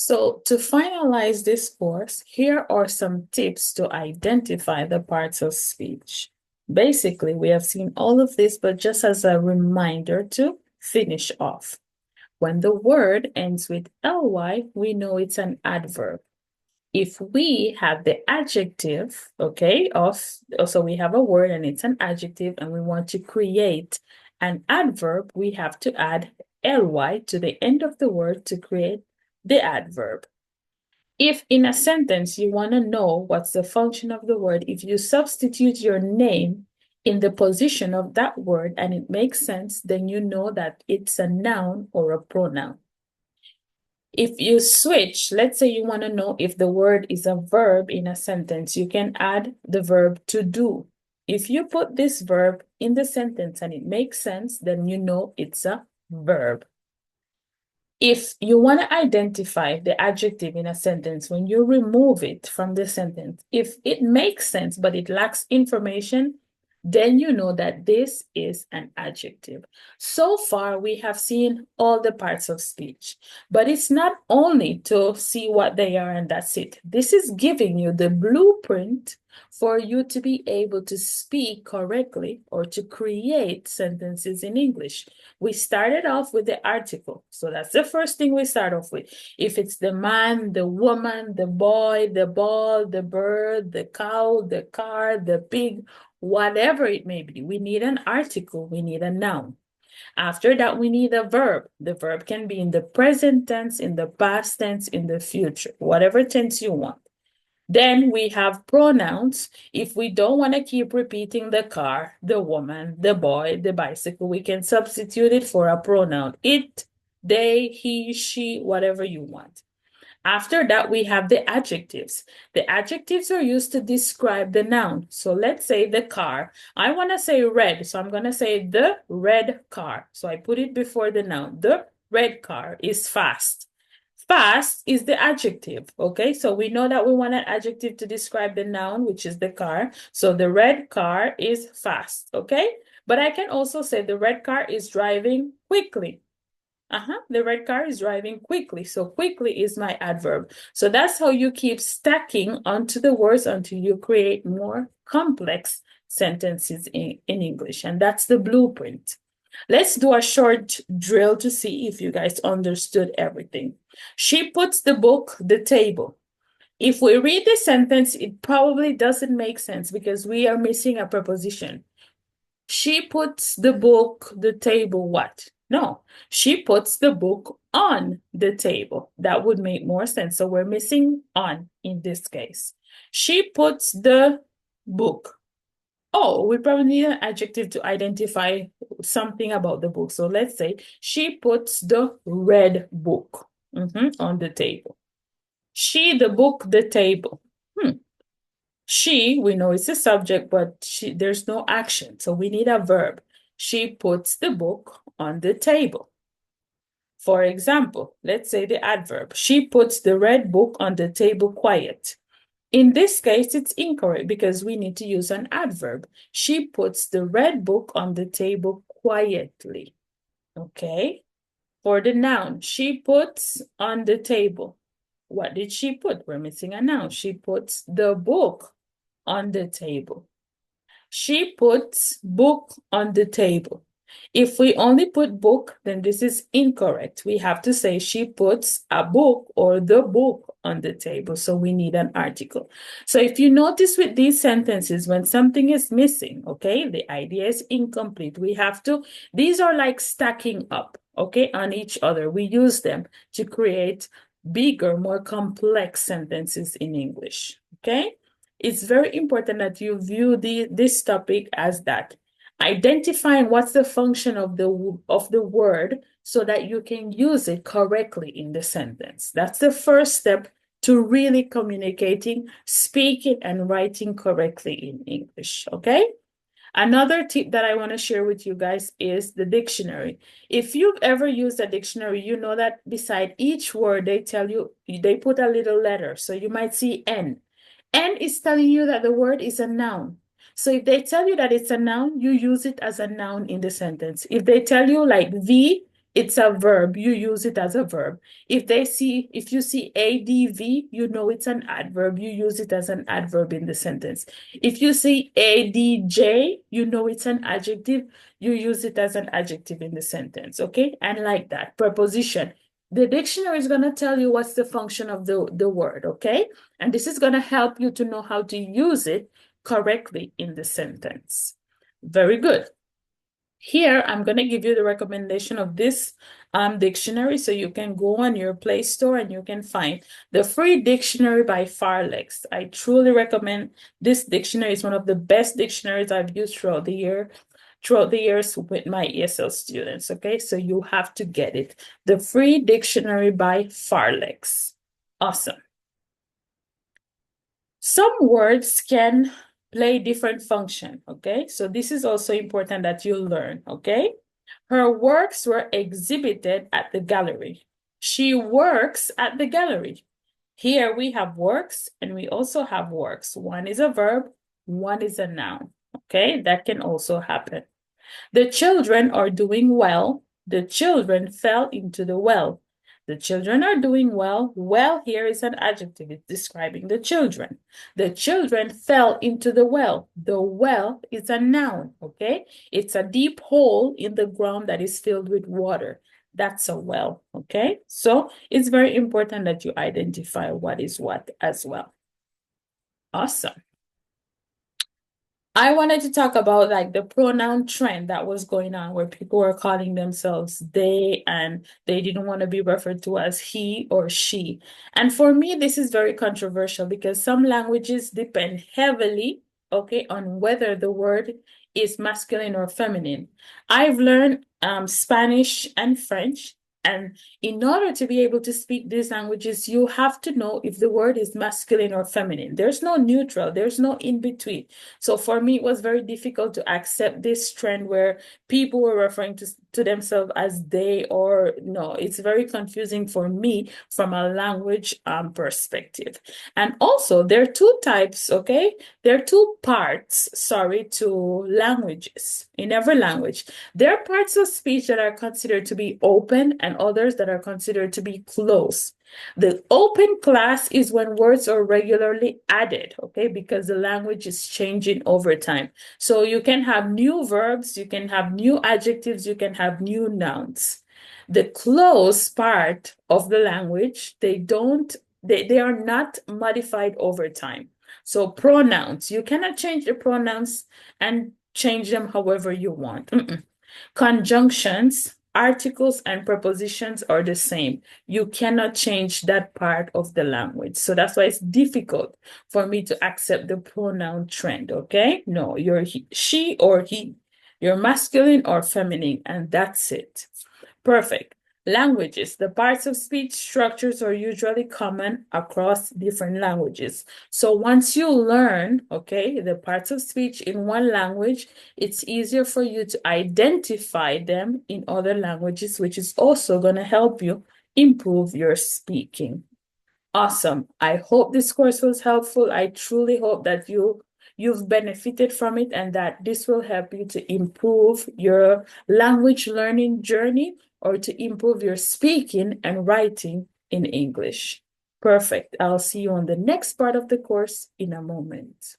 So to finalize this course, here are some tips to identify the parts of speech. Basically, we have seen all of this, but just as a reminder to finish off. When the word ends with ly, we know it's an adverb. If we have the adjective, okay, so we have a word and it's an adjective and we want to create an adverb, we have to add ly to the end of the word to create the adverb. If in a sentence you want to know what's the function of the word, if you substitute your name in the position of that word and it makes sense, then you know that it's a noun or a pronoun. If you switch, let's say you want to know if the word is a verb in a sentence, you can add the verb to do. If you put this verb in the sentence and it makes sense, then you know it's a verb. If you want to identify the adjective in a sentence, when you remove it from the sentence, if it makes sense but it lacks information, then you know that this is an adjective. So far, we have seen all the parts of speech, but it's not only to see what they are and that's it. This is giving you the blueprint for you to be able to speak correctly or to create sentences in English. We started off with the article. So that's the first thing we start off with. If it's the man, the woman, the boy, the ball, the bird, the cow, the car, the pig, whatever it may be, we need an article, we need a noun. After that, we need a verb. The verb can be in the present tense, in the past tense, in the future, whatever tense you want. Then we have pronouns. If we don't want to keep repeating the car, the woman, the boy, the bicycle, we can substitute it for a pronoun. It, they, he, she, whatever you want. After that, we have the adjectives. The adjectives are used to describe the noun. So let's say the car. I want to say red, so I'm going to say the red car. So I put it before the noun. The red car is fast. Fast is the adjective, okay? So we know that we want an adjective to describe the noun, which is the car. So the red car is fast, okay? But I can also say the red car is driving quickly. The red car is driving quickly. So quickly is my adverb. So that's how you keep stacking onto the words until you create more complex sentences in English. And that's the blueprint. Let's do a short drill to see if you guys understood everything. She puts the book, the table. If we read the sentence, it probably doesn't make sense because we are missing a preposition. She puts the book, the table, what? No, she puts the book on the table. That would make more sense. So we're missing on in this case. She puts the book. Oh, we probably need an adjective to identify something about the book. So let's say she puts the red book on the table. She, the book, the table. She, we know it's a subject, but there's no action. So we need a verb. She puts the book on the table. For example, let's say the adverb. She puts the red book on the table quiet. In this case, it's incorrect because we need to use an adverb. She puts the red book on the table quietly. Okay? For the noun, she puts on the table. What did she put? We're missing a noun. She puts the book on the table. She puts book on the table. If we only put book, then this is incorrect. We have to say she puts a book or the book on the table. So we need an article. So if you notice with these sentences, when something is missing, okay, the idea is incomplete. We have to, these are like stacking up, okay, on each other. We use them to create bigger, more complex sentences in English, okay? It's very important that you view this topic as that. Identifying what's the function of the word so that you can use it correctly in the sentence. That's the first step to really communicating, speaking, and writing correctly in English, okay? Another tip that I want to share with you guys is the dictionary. If you've ever used a dictionary, you know that beside each word, they tell you, they put a little letter. So you might see N. N is telling you that the word is a noun. So if they tell you that it's a noun, you use it as a noun in the sentence. If they tell you like V, it's a verb. You use it as a verb. If you see ADV, you know it's an adverb. You use it as an adverb in the sentence. If you see ADJ, you know it's an adjective. You use it as an adjective in the sentence, okay? And like that, preposition. The dictionary is going to tell you what's the function of the word, okay? And this is going to help you to know how to use it correctly in the sentence. Very good. Here, I'm going to give you the recommendation of this dictionary, so you can go on your Play Store and you can find the free dictionary by Farlex. I truly recommend this dictionary. It's one of the best dictionaries I've used throughout the years with my ESL students, okay? So you have to get it. The free dictionary by Farlex. Awesome. Some words can play different function, okay? So this is also important that you learn, okay? Her works were exhibited at the gallery. She works at the gallery. Here we have works and we also have works. One is a verb, one is a noun, okay? That can also happen. The children are doing well. The children fell into the well. The children are doing well. Well here is an adjective. It's describing the children. The children fell into the well. The well is a noun, okay? It's a deep hole in the ground that is filled with water. That's a well, okay? So it's very important that you identify what is what as well. Awesome. I wanted to talk about like the pronoun trend that was going on where people were calling themselves they and they didn't want to be referred to as he or she. And for me, this is very controversial because some languages depend heavily, okay, on whether the word is masculine or feminine. I've learned Spanish and French. And in order to be able to speak these languages, you have to know if the word is masculine or feminine. There's no neutral, there's no in between. So for me, it was very difficult to accept this trend where people were referring to themselves as they or no. It's very confusing for me from a language perspective. And also, there are two types, okay? There are two parts, sorry, to languages. In every language, there are parts of speech that are considered to be open and others that are considered to be closed. The open class is when words are regularly added, okay, because the language is changing over time. So you can have new verbs, you can have new adjectives, you can have new nouns. The closed part of the language, they are not modified over time. So pronouns, you cannot change the pronouns and change them however you want. Conjunctions, articles, and prepositions are the same. You cannot change that part of the language. So that's why it's difficult for me to accept the pronoun trend, okay? No, you're she or he. You're masculine or feminine, and that's it. Perfect. Languages. The parts of speech structures are usually common across different languages. So once you learn, okay, the parts of speech in one language, it's easier for you to identify them in other languages, which is also going to help you improve your speaking. Awesome. I hope this course was helpful. I truly hope that you've benefited from it and that this will help you to improve your language learning journey or to improve your speaking and writing in English. Perfect. I'll see you on the next part of the course in a moment.